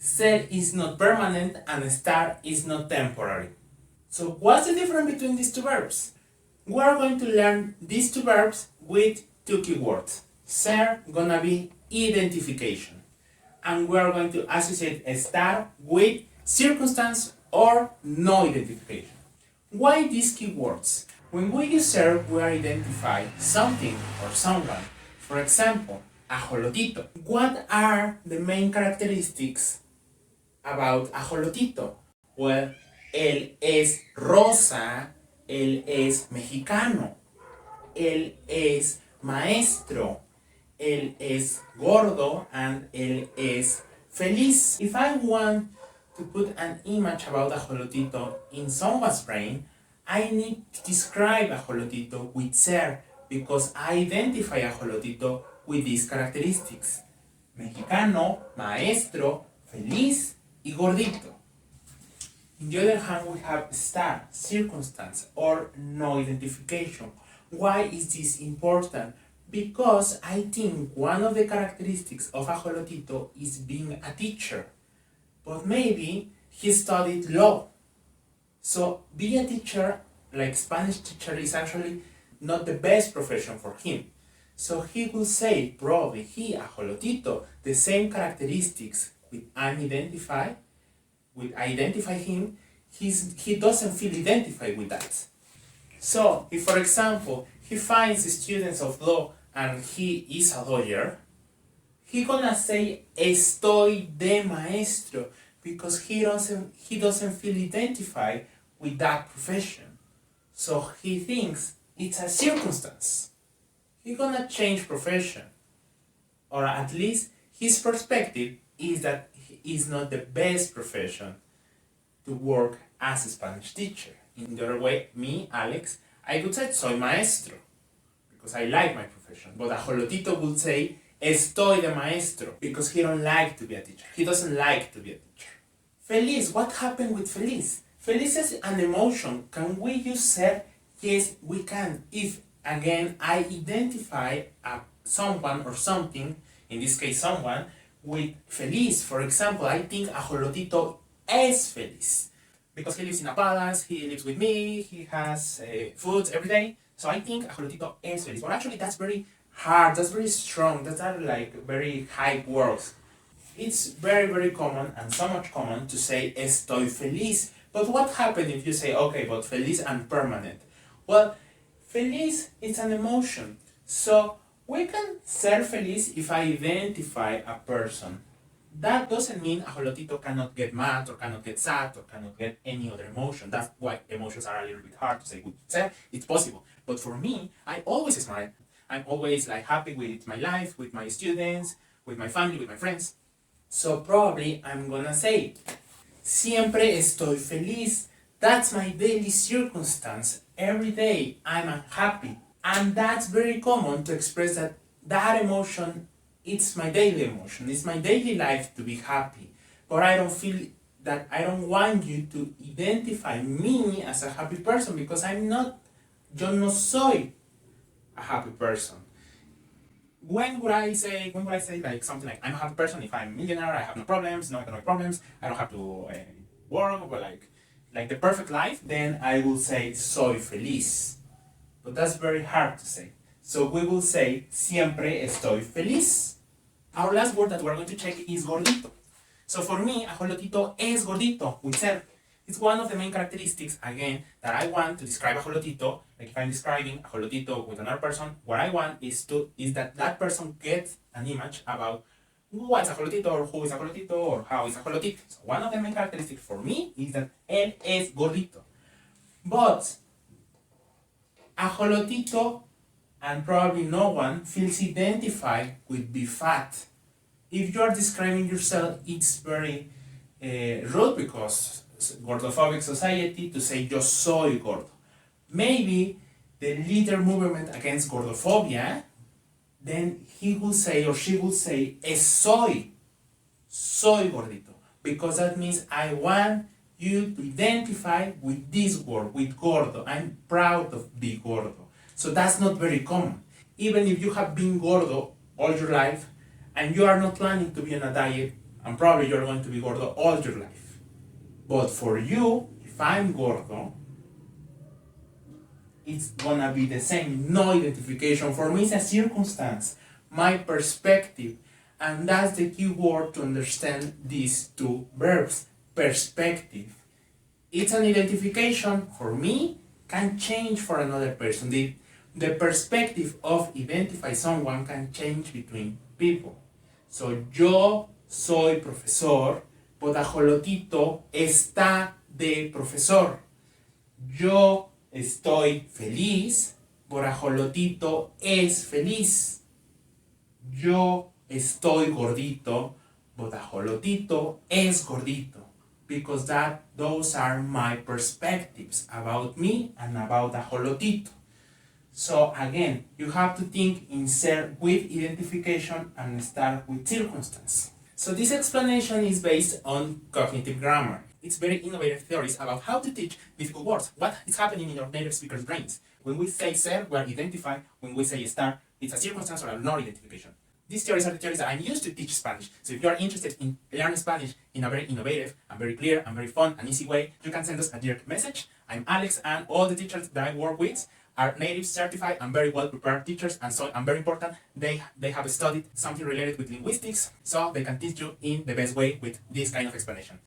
Ser is not permanent and estar is not temporary. So what's the difference between these two verbs? We are going to learn these two verbs with two keywords. Ser gonna be identification. And we are going to associate estar with circumstance or no identification. Why these keywords? When we use ser, we are identifying something or someone. For example, ajolotito. What are the main characteristics about ajolotito? Well, él es rosa, él es mexicano, él es maestro, él es gordo, and él es feliz. If I want to put an image about ajolotito in someone's brain, I need to describe ajolotito with ser because I identify ajolotito with these characteristics. Mexicano, maestro, feliz y gordito. On the other hand, we have star, circumstance, or no identification. Why is this important? Because I think one of the characteristics of ajolotito is being a teacher. But maybe he studied law. So being a teacher, like Spanish teacher, is actually not the best profession for him. So he will say, probably he, ajolotito, the same characteristics with unidentified, with identify him, he doesn't feel identified with that. So if, for example, he finds students of law and he is a lawyer, he gonna say estoy de maestro because he doesn't feel identified with that profession. So he thinks it's a circumstance. He gonna change profession, or at least his perspective is that is not the best profession to work as a Spanish teacher. In the other way, me, Alex, I would say soy maestro because I like my profession. But ajolotito would say estoy de maestro because he don't like to be a teacher. He doesn't like to be a teacher. Feliz, what happened with feliz? Feliz is an emotion. Can we use ser? Yes, we can. If, again, I identify someone or something, in this case someone, with feliz. For example, I think ajolotito es feliz because he lives in a palace, he lives with me, he has food every day. So I think ajolotito es feliz. But actually that's very hard, that's very strong, that's are like very high words. It's very, very common and so much common to say estoy feliz. But what happens if you say, okay, but feliz and permanent? Well, feliz is an emotion. So we can ser feliz if I identify a person. That doesn't mean ajolotito cannot get mad or cannot get sad or cannot get any other emotion. That's why emotions are a little bit hard to say with ser. It's possible. But for me, I always smile. I'm always like happy with my life, with my students, with my family, with my friends. So probably I'm gonna say, siempre estoy feliz. That's my daily circumstance. Every day I'm happy. And that's very common to express that emotion, it's my daily emotion. It's my daily life to be happy. But I don't feel that I don't want you to identify me as a happy person because I'm not, yo no soy a happy person. When would I say like something like I'm a happy person if I'm a millionaire, I have no problems, no economic problems, I don't have to work, but like the perfect life, then I will say soy feliz. But that's very hard to say. So we will say siempre estoy feliz. Our last word that we're going to check is gordito. So for me, ajolotito es gordito with ser. It's one of the main characteristics, again, that I want to describe ajolotito. Like if I'm describing ajolotito with another person, what I want is that person gets an image about what's ajolotito, or who is ajolotito, or how is ajolotito. So one of the main characteristics for me is that él es gordito. But ajolotito, and probably no one, feels identified with be fat. If you are describing yourself, it's very rude because gordophobic society to say yo soy gordo. Maybe the leader movement against gordophobia, then he will say or she will say soy gordito, because that means I want you to identify with this word, with gordo. I'm proud of being gordo. So that's not very common. Even if you have been gordo all your life and you are not planning to be on a diet, and probably you're going to be gordo all your life. But for you, if I'm gordo, it's gonna be the same. No identification. For me, it's a circumstance, my perspective. And that's the key word to understand these two verbs. Perspective. It's an identification for me, can change for another person. The perspective of identify someone can change between people. So, yo soy profesor, but Ajolotito está de profesor. Yo estoy feliz, por Ajolotito es feliz. Yo estoy gordito, but Ajolotito es gordito. Because those are my perspectives about me and about Ajolotito. So again, you have to think in ser with identification and start with circumstance. So this explanation is based on cognitive grammar. It's very innovative theories about how to teach difficult words. What is happening in your native speakers' brains? When we say ser, we are identified. When we say estar, it's a circumstance or a non-identification. These theories are the theories that I'm used to teach Spanish. So if you are interested in learning Spanish in a very innovative and very clear and very fun and easy way, you can send us a direct message. I'm Alex, and all the teachers that I work with are native certified and very well prepared teachers, and so and very important, they have studied something related with linguistics, so they can teach you in the best way with this kind of explanation.